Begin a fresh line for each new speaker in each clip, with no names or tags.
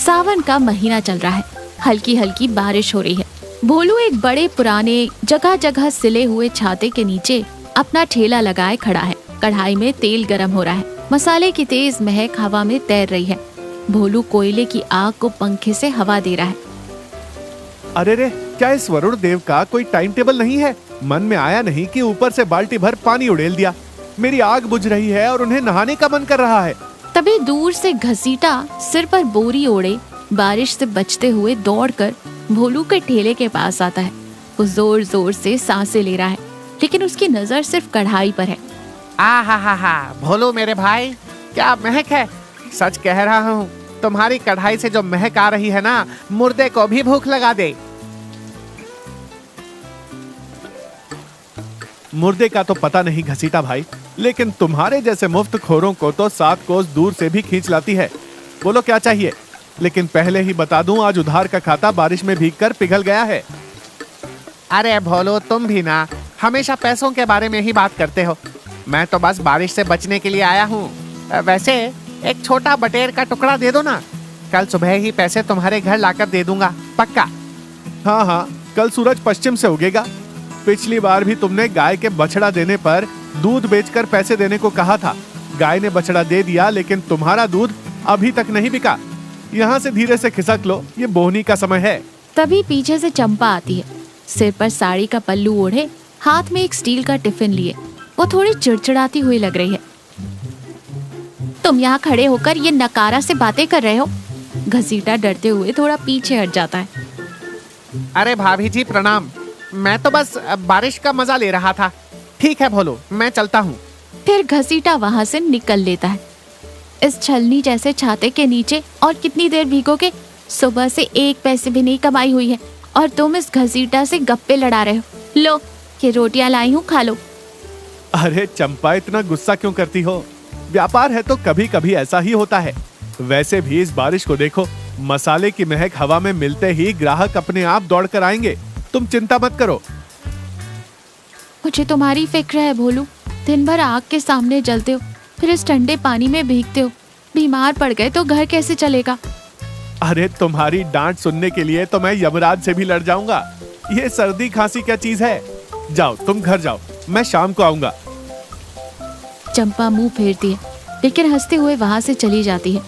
सावन का महीना चल रहा है, हल्की हल्की बारिश हो रही है। भोलू एक बड़े पुराने जगह जगह सिले हुए छाते के नीचे अपना ठेला लगाए खड़ा है। कढ़ाई में तेल गरम हो रहा है, मसाले की तेज महक हवा में तैर रही है। भोलू कोयले की आग को पंखे से हवा दे रहा है।
अरे रे, क्या इस वरुण देव का कोई टाइम टेबल नहीं है? मन में आया नहीं कि ऊपर से बाल्टी भर पानी उड़ेल दिया। मेरी आग बुझ रही है और उन्हें नहाने का मन कर रहा है।
तभी दूर से घसीटा सिर पर बोरी ओढ़े बारिश से बचते हुए दौड़कर भोलू के ठेले के पास आता है। वो जोर जोर से सांसें ले रहा है, लेकिन उसकी नजर सिर्फ कढ़ाई पर है।
हा, भोलू मेरे भाई, क्या महक है। सच कह रहा हूँ, तुम्हारी कढ़ाई से जो महक आ रही है ना, मुर्दे को भी भूख लगा दे।
मुर्दे का तो पता नहीं घसीटा भाई, लेकिन तुम्हारे जैसे मुफ्त खोरों को तो 7 कोस दूर से भी खींच लाती है। बोलो क्या चाहिए? लेकिन पहले ही बता दूं, आज उधार का खाता बारिश में भीगकर पिघल गया है।
अरे भोलू, तुम भी ना हमेशा पैसों के बारे में ही बात करते हो। मैं तो बस बारिश से बचने के लिए आया हूँ। वैसे एक छोटा बटेर का टुकड़ा दे दो ना, कल सुबह ही पैसे तुम्हारे घर लाकर दे दूंगा, पक्का।
हाँ, कल सूरज पश्चिम से उगेगा। पिछली बार भी तुमने गाय के बछड़ा देने पर दूध बेचकर पैसे देने को कहा था। गाय ने बछड़ा दे दिया, लेकिन तुम्हारा दूध अभी तक नहीं बिका। यहाँ से धीरे से खिसक लो, ये बोहनी का समय है।
तभी पीछे से चंपा आती है, सिर पर साड़ी का पल्लू ओढ़े, हाथ में एक स्टील का टिफिन लिए। वो थोड़ी चिड़चिड़ाती हुई लग रही है। तुम यहाँ खड़े होकर ये नकारा से बातें कर रहे हो? घसीटा डरते हुए थोड़ा पीछे हट जाता है।
अरे भाभी जी प्रणाम, मैं तो बस बारिश का मजा ले रहा था। ठीक है भोलू, मैं चलता हूँ।
फिर घसीटा वहाँ से निकल लेता है। इस छलनी जैसे छाते के नीचे और कितनी देर भीगोगे? सुबह से 1 पैसे भी नहीं कमाई हुई है और तुम इस घसीटा से गप्पे लड़ा रहे हो। लो, ये रोटियां लाई हूँ, खा लो।
अरे चंपा, इतना गुस्सा क्यों करती हो? व्यापार है तो कभी कभी ऐसा ही होता है। वैसे भी इस बारिश को देखो, मसाले की महक हवा में मिलते ही ग्राहक अपने आप दौड़ कर आएंगे। तुम चिंता मत करो।
मुझे तुम्हारी फिक्र है भोलू। दिन भर आग के सामने जलते हो, फिर इस ठंडे पानी में भीगते हो। बीमार पड़ गए तो घर कैसे चलेगा?
अरे तुम्हारी डांट सुनने के लिए तो मैं यमराज से भी लड़ जाऊंगा। ये सर्दी खांसी क्या चीज है? जाओ, तुम घर जाओ, मैं शाम को आऊंगा।
चंपा मुंह फेरती है, लेकिन हंसते हुए वहां से चली जाती है।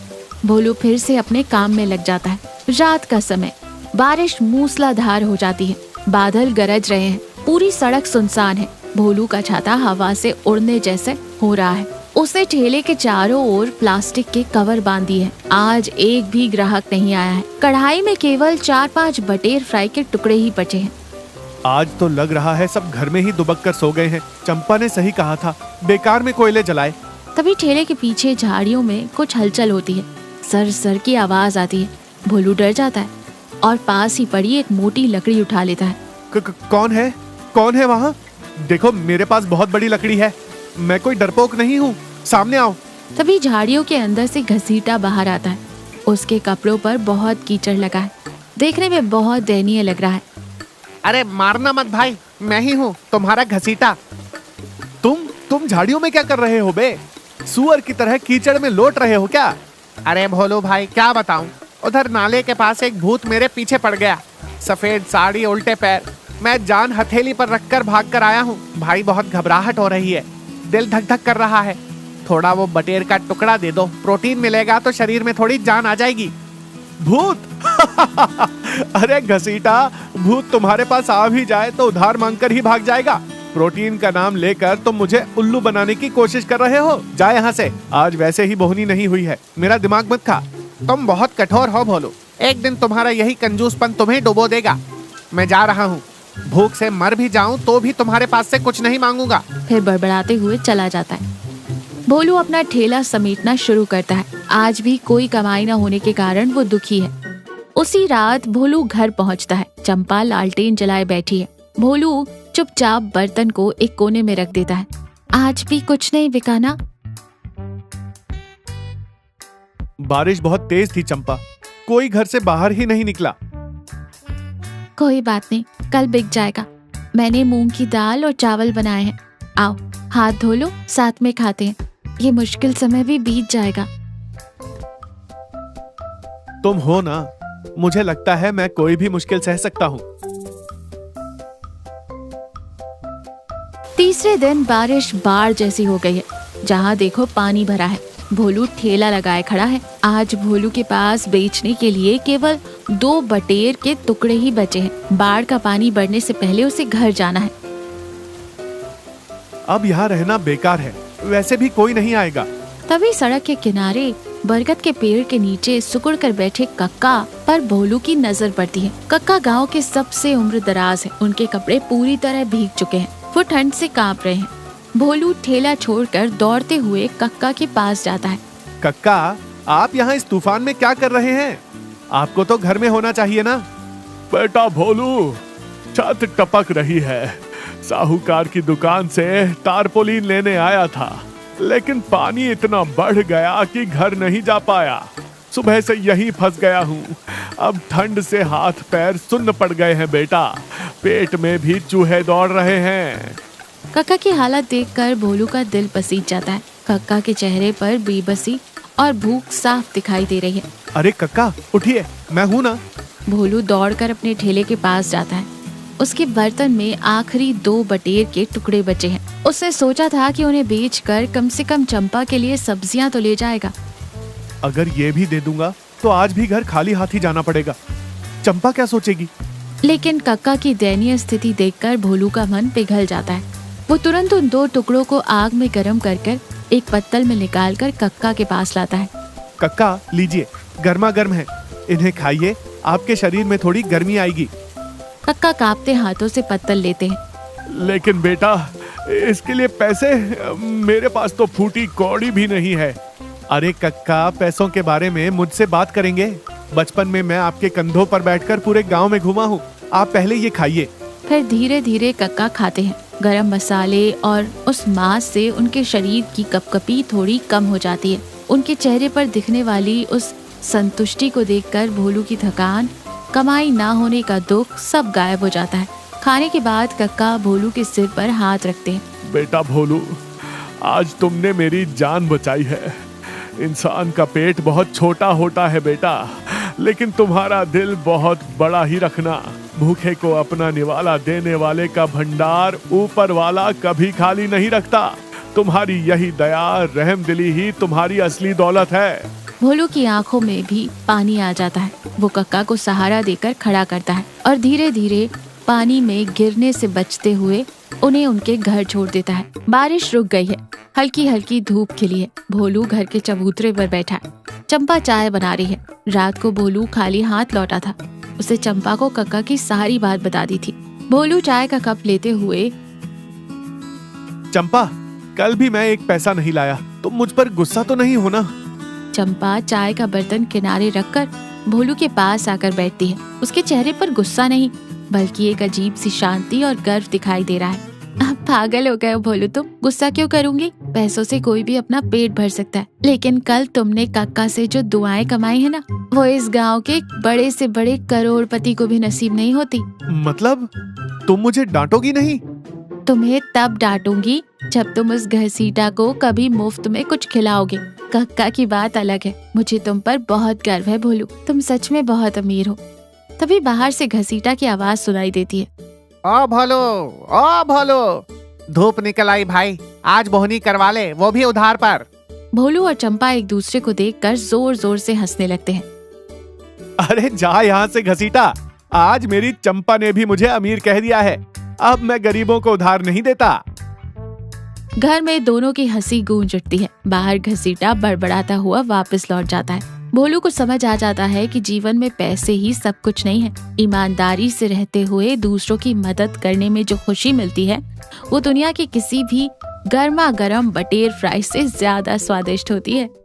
भोलू फिर से अपने काम में लग जाता है। रात का समय, बारिश मूसलाधार हो जाती है। बादल गरज रहे हैं, पूरी सड़क सुनसान है। भोलू का छाता हवा से उड़ने जैसे हो रहा है। उसने ठेले के चारों ओर प्लास्टिक के कवर बांध दिए हैं। आज एक भी ग्राहक नहीं आया है। कढ़ाई में केवल 4-5 बटेर फ्राई के टुकड़े ही बचे हैं।
आज तो लग रहा है सब घर में ही दुबक कर सो गए हैं। चंपा ने सही कहा था, बेकार में कोयले जलाए।
तभी ठेले के पीछे झाड़ियों में कुछ हलचल होती है। सर सर की आवाज आती है। भोलू डर जाता है और पास ही पड़ी एक मोटी लकड़ी उठा लेता है।
कौन है? कौन है वहाँ? देखो, मेरे पास बहुत बड़ी लकड़ी है। मैं कोई डरपोक नहीं हूँ, सामने आओ।
तभी झाड़ियों के अंदर से घसीटा बाहर आता है। उसके कपड़ों पर बहुत कीचड़ लगा है। देखने में बहुत दयनीय लग रहा है।
अरे मारना मत भाई, मैं ही हूँ तुम्हारा घसीटा।
तुम झाड़ियों में क्या कर रहे हो बे? सुअर की तरह कीचड़ में लौट रहे हो क्या?
अरे भोलू भाई, क्या बताऊं, उधर नाले के पास एक भूत मेरे पीछे पड़ गया। सफेद साड़ी, उल्टे पैर। मैं जान हथेली पर रखकर भाग कर आया हूँ। भाई बहुत घबराहट हो रही है, दिल धक धक कर रहा है। थोड़ा वो बटेर का टुकड़ा दे दो, प्रोटीन मिलेगा तो शरीर में थोड़ी जान आ जाएगी।
भूत? अरे घसीटा, भूत तुम्हारे पास आ भी जाए तो उधार मांगकर ही भाग जाएगा। प्रोटीन का नाम लेकर तुम मुझे उल्लू बनाने की कोशिश कर रहे हो। जा यहाँ से, आज वैसे ही बोहनी नहीं हुई है। मेरा दिमाग मत खा।
तुम बहुत कठोर हो भोलू, एक दिन तुम्हारा यही कंजूसपन तुम्हें डुबो देगा। मैं जा रहा हूँ, भूख से मर भी जाऊं तो भी तुम्हारे पास से कुछ नहीं मांगूंगा।
फिर बड़बड़ाते हुए चला जाता है। भोलू अपना ठेला समेटना शुरू करता है। आज भी कोई कमाई न होने के कारण वो दुखी है। उसी रात भोलू घर पहुंचता है। चंपा लालटेन जलाए बैठी है। भोलू चुपचाप बर्तन को एक कोने में रख देता है। आज भी कुछ नहीं बिका ना?
बारिश बहुत तेज थी चंपा, कोई घर से बाहर ही नहीं निकला।
कोई बात नहीं, कल बिक जाएगा। मैंने मूंग की दाल और चावल बनाए हैं। आओ, हाथ धो लो, साथ में खाते हैं। ये मुश्किल समय भी बीत जाएगा।
तुम हो ना, मुझे लगता है मैं कोई भी मुश्किल सह सकता हूँ।
तीसरे दिन बारिश बाढ़ जैसी हो गई है। जहाँ देखो पानी भरा है। भोलू ठेला लगाए खड़ा है। आज भोलू के पास बेचने के लिए केवल 2 बटेर के टुकड़े ही बचे हैं। बाढ़ का पानी बढ़ने से पहले उसे घर जाना है।
अब यहाँ रहना बेकार है, वैसे भी कोई नहीं आएगा।
तभी सड़क के किनारे बरगद के पेड़ के नीचे सुकुड़ कर बैठे कक्का पर भोलू की नजर पड़ती है। कक्का गांव के सबसे उम्र दराज है। उनके कपड़े पूरी तरह भीग चुके हैं। वो ठंड से कांप रहे हैं। भोलू ठेला छोड़कर दौड़ते हुए कक्का के पास जाता है।
कक्का, आप यहाँ इस तूफान में क्या कर रहे हैं? आपको तो घर में होना चाहिए ना।
बेटा भोलू, छत टपक रही है। साहूकार की दुकान से तारपोलिन लेने आया था, लेकिन पानी इतना बढ़ गया कि घर नहीं जा पाया। सुबह से यहीं फंस गया हूँ। अब ठंड से हाथ पैर सुन्न पड़ गए हैं बेटा। पेट में भी चूहे दौड़ रहे हैं।
कक्का की हालत देखकर भोलू का दिल पसीज जाता है। कक्का के चेहरे पर बेबसी और भूख साफ दिखाई दे रही है।
अरे कक्का, उठिए, मैं हूँ ना।
भोलू दौड़कर अपने ठेले के पास जाता है। उसके बर्तन में आखिरी 2 बटेर के टुकड़े बचे हैं। उसने सोचा था कि उन्हें बेचकर कम से कम चंपा के लिए सब्जियां तो ले जाएगा।
अगर ये भी दे दूंगा तो आज भी घर खाली हाथ ही जाना पड़ेगा। चंपा क्या सोचेगी?
लेकिन कक्का की दयनीय स्थिति देखकर भोलू का मन पिघल जाता है। वो तुरंत उन 2 टुकड़ों को आग में गर्म कर एक पत्तल में निकालकर कक्का के पास लाता है।
कक्का, लीजिए, गर्मा गर्म है, इन्हें खाइए, आपके शरीर में थोड़ी गर्मी आएगी।
कक्का कांपते हाथों से पत्तल लेते हैं।
लेकिन बेटा, इसके लिए पैसे, मेरे पास तो फूटी कौड़ी भी नहीं है।
अरे कक्का, पैसों के बारे में मुझसे बात करेंगे? बचपन में मैं आपके कंधों पर बैठकर पूरे गांव में घूमा हूँ। आप पहले ये खाइए।
फिर धीरे धीरे कक्का खाते हैं। गरम मसाले और उस मांस से उनके शरीर की कपकपी थोड़ी कम हो जाती है। उनके चेहरे पर दिखने वाली उस संतुष्टि को देखकर भोलू की थकान, कमाई ना होने का दुख सब गायब हो जाता है। खाने के बाद कक्का भोलू के सिर पर हाथ रखते हैं।
बेटा भोलू, आज तुमने मेरी जान बचाई है। इंसान का पेट बहुत छोटा होता है बेटा, लेकिन तुम्हारा दिल बहुत बड़ा ही रखना। भूखे को अपना निवाला देने वाले का भंडार ऊपर वाला कभी खाली नहीं रखता। तुम्हारी यही दया, रहमदिली ही तुम्हारी असली दौलत है।
भोलू की आंखों में भी पानी आ जाता है। वो कक्का को सहारा देकर खड़ा करता है और धीरे धीरे पानी में गिरने से बचते हुए उन्हें उनके घर छोड़ देता है। बारिश रुक गई है। हल्की हल्की धूप खिली है। भोलू घर के चबूतरे पर बैठा है। चंपा चाय बना रही है। रात को भोलू खाली हाथ लौटा था। उसे चंपा को कक्का की सारी बात बता दी थी। भोलू चाय का कप लेते हुए,
चंपा, कल भी मैं एक पैसा नहीं लाया, तुम मुझ पर गुस्सा तो नहीं हो ना?
चंपा चाय का बर्तन किनारे रखकर भोलू के पास आकर बैठती है। उसके चेहरे पर गुस्सा नहीं, बल्कि एक अजीब सी शांति और गर्व दिखाई दे रहा है। अब पागल हो गए हो भोलू तुम। गुस्सा क्यों करूंगी? पैसों से कोई भी अपना पेट भर सकता है, लेकिन कल तुमने कक्का से जो दुआएं कमाई है ना, वो इस गांव के बड़े से बड़े करोड़पति को भी नसीब नहीं होती।
मतलब तुम मुझे डांटोगी नहीं?
तुम्हें तब डांटूंगी जब तुम उस घसीटा को कभी मुफ्त में कुछ खिलाओगे। कक्का की बात अलग है। मुझे तुम पर बहुत गर्व है भोलू। तुम सच में बहुत अमीर हो। तभी बाहर से घसीटा की आवाज सुनाई देती है।
ओ भोलू, ओ भोलू, धूप निकल आई भाई, आज बोहनी करवा ले, वो भी उधार पर।
भोलू और चंपा एक दूसरे को देखकर जोर जोर से हंसने लगते हैं।
अरे जा यहाँ से घसीटा, आज मेरी चंपा ने भी मुझे अमीर कह दिया है। अब मैं गरीबों को उधार नहीं देता।
घर में दोनों की हंसी गूंज उठती है। बाहर घसीटा बड़बड़ाता हुआ वापस लौट जाता है। भोलू को समझ आ जाता है कि जीवन में पैसे ही सब कुछ नहीं है। ईमानदारी से रहते हुए दूसरों की मदद करने में जो खुशी मिलती है, वो दुनिया की किसी भी गर्मा गर्म बटेर फ्राई से ज्यादा स्वादिष्ट होती है।